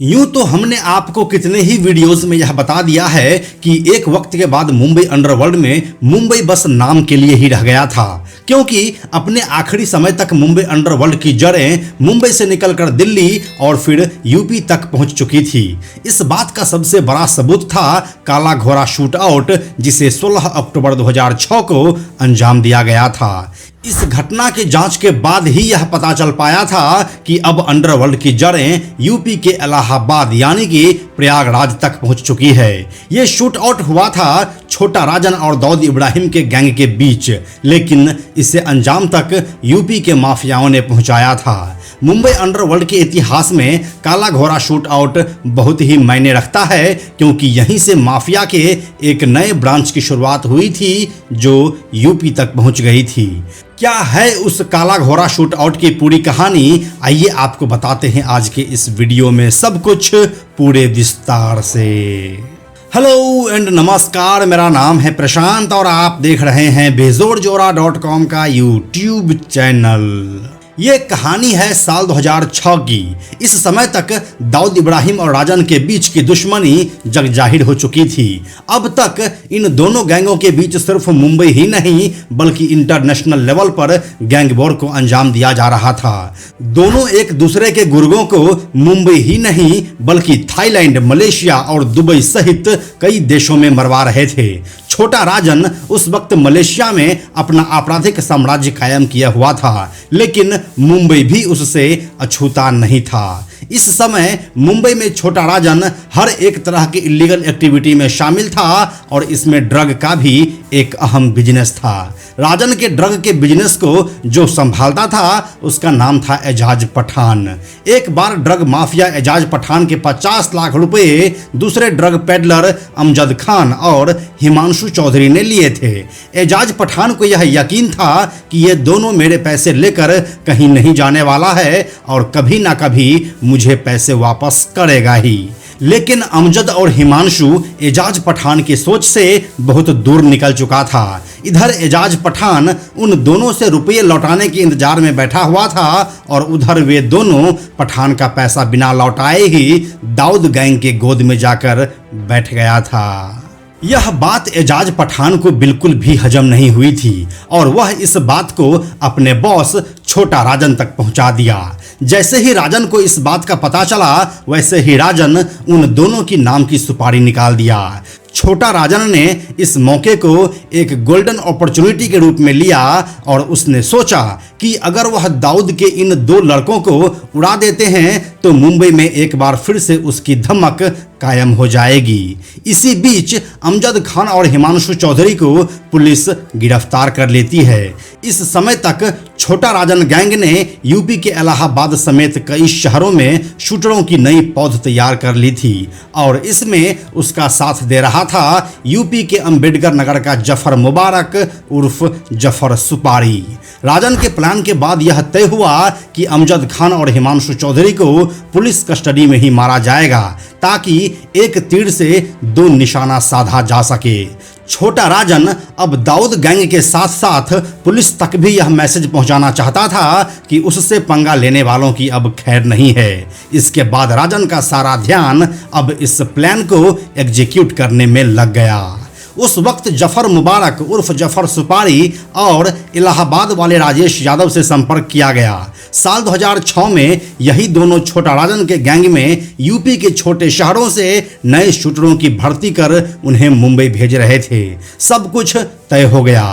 यूं तो हमने आपको कितने ही वीडियोस में यह बता दिया है कि एक वक्त के बाद मुंबई अंडरवर्ल्ड में मुंबई बस नाम के लिए ही रह गया था, क्योंकि अपने आखिरी समय तक मुंबई अंडरवर्ल्ड की जड़ें मुंबई से निकलकर दिल्ली और फिर यूपी तक पहुंच चुकी थी। इस बात का सबसे बड़ा सबूत था काला घोड़ा शूट आउट, जिसे 16 अक्टूबर 2006 को अंजाम दिया गया था। इस घटना की जांच के बाद ही यह पता चल पाया था कि अब अंडरवर्ल्ड की जड़ें यूपी के इलाहाबाद यानी कि प्रयागराज तक पहुंच चुकी है। ये शूट आउट हुआ था छोटा राजन और दाऊद इब्राहिम के गैंग के बीच, लेकिन इसे अंजाम तक यूपी के माफियाओं ने पहुंचाया था। मुंबई अंडरवर्ल्ड के इतिहास में काला घोड़ा शूट आउट बहुत ही मायने रखता है, क्योंकि यहीं से माफिया के एक नए ब्रांच की शुरुआत हुई थी जो यूपी तक पहुंच गई थी। क्या है उस काला घोड़ा शूट आउट की पूरी कहानी, आइए आपको बताते हैं आज के इस वीडियो में सब कुछ पूरे विस्तार से। हेलो एंड नमस्कार, मेरा नाम है प्रशांत और आप देख रहे हैं बेजोरजोरा.com का यूट्यूब चैनल। ये कहानी है साल 2006 की। इस समय तक दाऊद इब्राहिम और राजन के बीच की दुश्मनी जग जाहिर हो चुकी थी। अब तक इन दोनों गैंगों के बीच सिर्फ मुंबई ही नहीं बल्कि इंटरनेशनल लेवल पर गैंग वॉर को अंजाम दिया जा रहा था। दोनों एक दूसरे के गुर्गों को मुंबई ही नहीं बल्कि थाईलैंड, मलेशिया और दुबई सहित कई देशों में मरवा रहे थे। छोटा राजन उस वक्त मलेशिया में अपना आपराधिक साम्राज्य कायम किया हुआ था, लेकिन मुंबई भी उससे अछूता नहीं था। इस समय मुंबई में छोटा राजन हर एक तरह की इलीगल एक्टिविटी में शामिल था और इसमें ड्रग का भी एक अहम बिजनेस था। राजन के ड्रग के बिजनेस को जो संभालता था उसका नाम था एजाज पठान। एक बार ड्रग माफिया एजाज पठान के 50 लाख रुपए दूसरे ड्रग पेडलर अमजद खान और हिमांशु चौधरी ने लिए थे। एजाज पठान को यह यकीन था कि ये दोनों मेरे पैसे लेकर कहीं नहीं जाने वाला है और कभी ना कभी मुझे पैसे वापस करेगा ही। लेकिन अमजद और हिमांशु एजाज पठान की सोच से बहुत दूर निकल चुका था। इधर एजाज पठान उन दोनों से रुपये लौटाने के इंतजार में बैठा हुआ था और उधर वे दोनों पठान का पैसा बिना लौटाए ही दाऊद गैंग के गोद में जाकर बैठ गया था। यह बात एजाज पठान को बिल्कुल भी हजम नहीं हुई थी और वह इस बात को अपने बॉस छोटा राजन तक पहुंचा दिया। जैसे ही राजन को इस बात का पता चला वैसे ही राजन उन दोनों की नाम की सुपारी निकाल दिया। छोटा राजन ने इस मौके को एक गोल्डन अपॉर्चुनिटी के रूप में लिया और उसने सोचा कि अगर वह दाऊद के इन दो लड़कों को उड़ा देते हैं तो मुंबई में एक बार फिर से उसकी धमक कायम हो जाएगी। इसी बीच अमजद खान और हिमांशु चौधरी को पुलिस गिरफ्तार कर लेती है। इस समय तक छोटा राजन गैंग ने यूपी के इलाहाबाद समेत कई शहरों में शूटरों की नई पौध तैयार कर ली थी और इसमें उसका साथ दे रहा था यूपी के अंबेडकर नगर का जफर मुबारक उर्फ जफर सुपारी। राजन के प्लान के बाद यह तय हुआ कि अमजद खान और हिमांशु चौधरी को पुलिस कस्टडी में ही मारा जाएगा ताकि एक तीर से दो निशाना साधा जा सके। छोटा राजन अब दाऊद गैंग के साथ साथ पुलिस तक भी यह मैसेज पहुंचाना चाहता था कि उससे पंगा लेने वालों की अब खैर नहीं है। इसके बाद राजन का सारा ध्यान अब इस प्लान को एग्जीक्यूट करने में लग गया। उस वक्त जफर मुबारक उर्फ जफर सुपारी और इलाहाबाद वाले राजेश यादव से संपर्क किया गया। साल 2006 में यही दोनों छोटा राजन के गैंग में यूपी के छोटे शहरों से नए शूटरों की भर्ती कर उन्हें मुंबई भेज रहे थे। सब कुछ तय हो गया।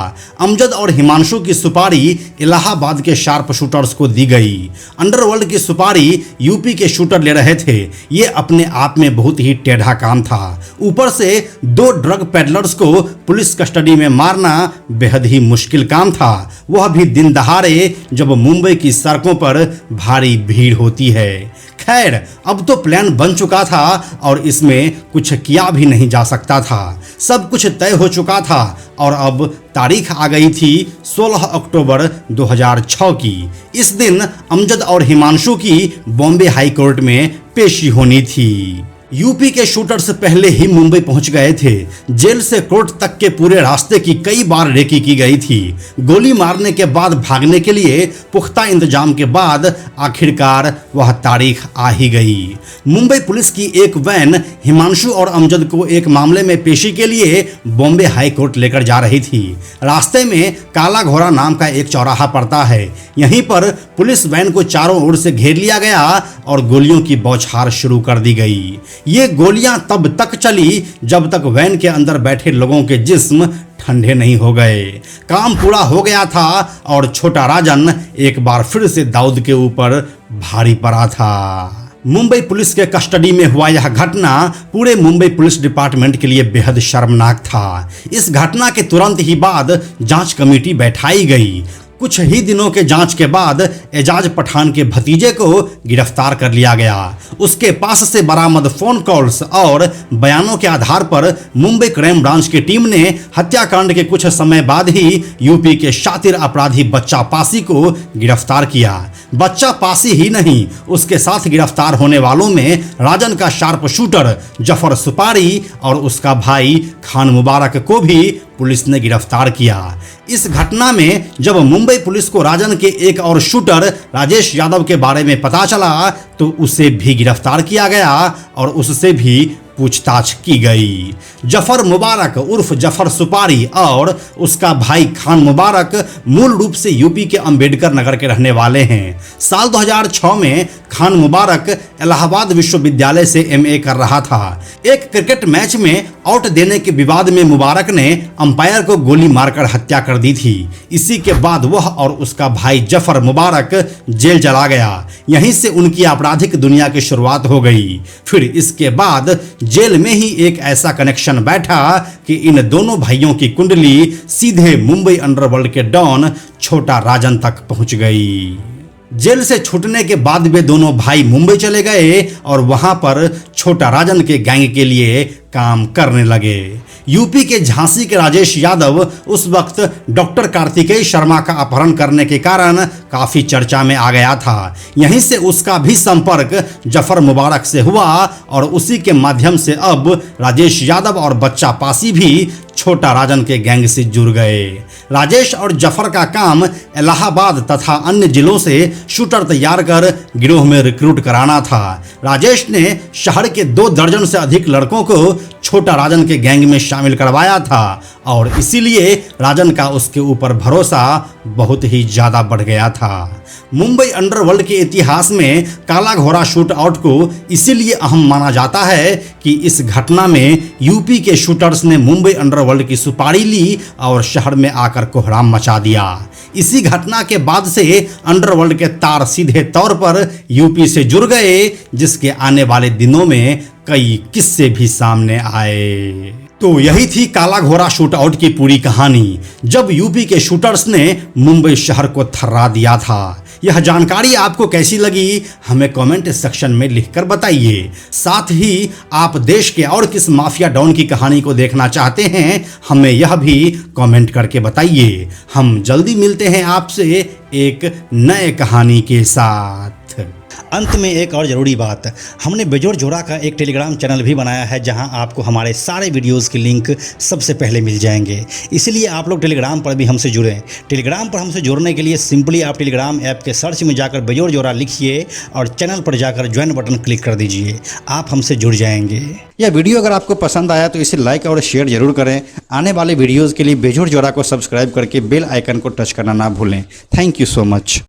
अमजद और हिमांशु की सुपारी इलाहाबाद के शार्प शूटर्स को दी गई। अंडरवर्ल्ड की सुपारी यूपी के शूटर ले रहे थे। ये अपने आप में बहुत ही टेढ़ा काम था। ऊपर से दो ड्रग पेडलर्स को पुलिस कस्टडी में मारना बेहद ही मुश्किल काम था, वह भी दिन दहाड़े जब मुंबई की सड़कों पर भारी भीड़ होती है। खैर, अब तो प्लान बन चुका था और इसमें कुछ किया भी नहीं जा सकता था। सब कुछ तय हो चुका था और अब तारीख आ गई थी 16 अक्टूबर 2006 की। इस दिन अमजद और हिमांशु की बॉम्बे हाई कोर्ट में पेशी होनी थी। यूपी के शूटर्स पहले ही मुंबई पहुंच गए थे। जेल से कोर्ट तक के पूरे रास्ते की कई बार रेकी की गई थी। गोली मारने के बाद भागने के लिए पुख्ता इंतजाम के बाद आखिरकार वह तारीख आ ही गई। मुंबई पुलिस की एक वैन हिमांशु और अमजद को एक मामले में पेशी के लिए बॉम्बे हाई कोर्ट लेकर जा रही थी। रास्ते में काला घोड़ा नाम का एक चौराहा पड़ता है। यहीं पर पुलिस वैन को चारों ओर से घेर लिया गया और गोलियों की बौछार शुरू कर दी गई। ये गोलियां तब तक चली जब तक वैन के अंदर बैठे लोगों के जिस्म ठंडे नहीं हो गए। काम पूरा हो गया था और छोटा राजन एक बार फिर से दाऊद के ऊपर भारी पड़ा था। मुंबई पुलिस के कस्टडी में हुआ यह घटना पूरे मुंबई पुलिस डिपार्टमेंट के लिए बेहद शर्मनाक था। इस घटना के तुरंत ही बाद जांच कमेटी बैठाई गई। कुछ ही दिनों के जांच के बाद एजाज पठान के भतीजे को गिरफ्तार कर लिया गया। उसके पास से बरामद फोन कॉल्स और बयानों के आधार पर मुंबई क्राइम ब्रांच की टीम ने हत्याकांड के कुछ समय बाद ही यूपी के शातिर अपराधी बच्चा पासी को गिरफ्तार किया। बच्चा पासी ही नहीं, उसके साथ गिरफ्तार होने वालों में राजन का शार्प शूटर जफर सुपारी और उसका भाई खान मुबारक को भी पुलिस ने गिरफ्तार किया। इस घटना में जब मुंबई पुलिस को राजन के एक और शूटर राजेश यादव के बारे में पता चला तो उसे भी गिरफ्तार किया गया और उससे भी पूछताछ की गई। जफर मुबारक उर्फ जफर सुपारी और उसका भाई खान मुबारक मूल रूप से यूपी के अंबेडकर नगर के रहने वाले हैं। साल 2006 में खान मुबारक इलाहाबाद विश्वविद्यालय से एमए कर रहा था। एक क्रिकेट मैच में आउट देने के विवाद में मुबारक ने अंपायर को गोली मारकर हत्या कर दी थी। इसी के बाद वह और उसका भाई जफर मुबारक जेल चला गया। यहीं से उनकी आपराधिक दुनिया की शुरुआत हो गई। फिर इसके बाद जेल में ही एक ऐसा कनेक्शन बैठा कि इन दोनों भाइयों की कुंडली सीधे मुंबई अंडरवर्ल्ड के डॉन छोटा राजन तक पहुंच गई। जेल से छूटने के बाद वे दोनों भाई मुंबई चले गए और वहां पर छोटा राजन के गैंग के लिए काम करने लगे। यूपी के झांसी के राजेश यादव उस वक्त डॉक्टर कार्तिकेय शर्मा का अपहरण करने के कारण काफी चर्चा में आ गया था। यहीं से उसका भी संपर्क जफर मुबारक से हुआ और उसी के माध्यम से अब राजेश यादव और बच्चा पासी भी छोटा राजन के गैंग से जुड़ गए। राजेश और जफर का काम इलाहाबाद तथा अन्य जिलों से शूटर तैयार कर गिरोह में रिक्रूट कराना था। राजेश ने शहर के 2 दर्जन से अधिक लड़कों को छोटा राजन के गैंग में शामिल करवाया था और इसीलिए राजन का उसके ऊपर भरोसा बहुत ही ज़्यादा बढ़ गया था। मुंबई अंडरवर्ल्ड के इतिहास में काला घोड़ा शूट आउट को इसीलिए अहम माना जाता है कि इस घटना में यूपी के शूटर्स ने मुंबई अंडरवर्ल्ड की सुपारी ली और शहर में आकर कोहराम मचा दिया। इसी घटना के बाद से अंडरवर्ल्ड के तार सीधे तौर पर यूपी से जुड़ गए, जिसके आने वाले दिनों में कई किस्से भी सामने आए। तो यही थी काला घोड़ा शूट आउट की पूरी कहानी, जब यूपी के शूटर्स ने मुंबई शहर को थर्रा दिया था। यह जानकारी आपको कैसी लगी हमें कमेंट सेक्शन में लिखकर बताइए। साथ ही आप देश के और किस माफिया डॉन की कहानी को देखना चाहते हैं हमें यह भी कमेंट करके बताइए। हम जल्दी मिलते हैं आपसे एक नए कहानी के साथ। अंत में एक और ज़रूरी बात, हमने बेजोड़ जोड़ा का एक टेलीग्राम चैनल भी बनाया है जहां आपको हमारे सारे वीडियोस की लिंक सबसे पहले मिल जाएंगे। इसलिए आप लोग टेलीग्राम पर भी हमसे जुड़ें। टेलीग्राम पर हमसे जुड़ने के लिए सिंपली आप टेलीग्राम ऐप के सर्च में जाकर बेजोड़ जोड़ा लिखिए और चैनल पर जाकर ज्वाइन बटन क्लिक कर दीजिए। आप हमसे जुड़ जाएंगे। यह वीडियो अगर आपको पसंद आया तो इसे लाइक और शेयर जरूर करें। आने वाले वीडियोज़ के लिए बेजोड़ जोड़ा को सब्सक्राइब करके बेल आइकन को टच करना ना भूलें। Thank you so much.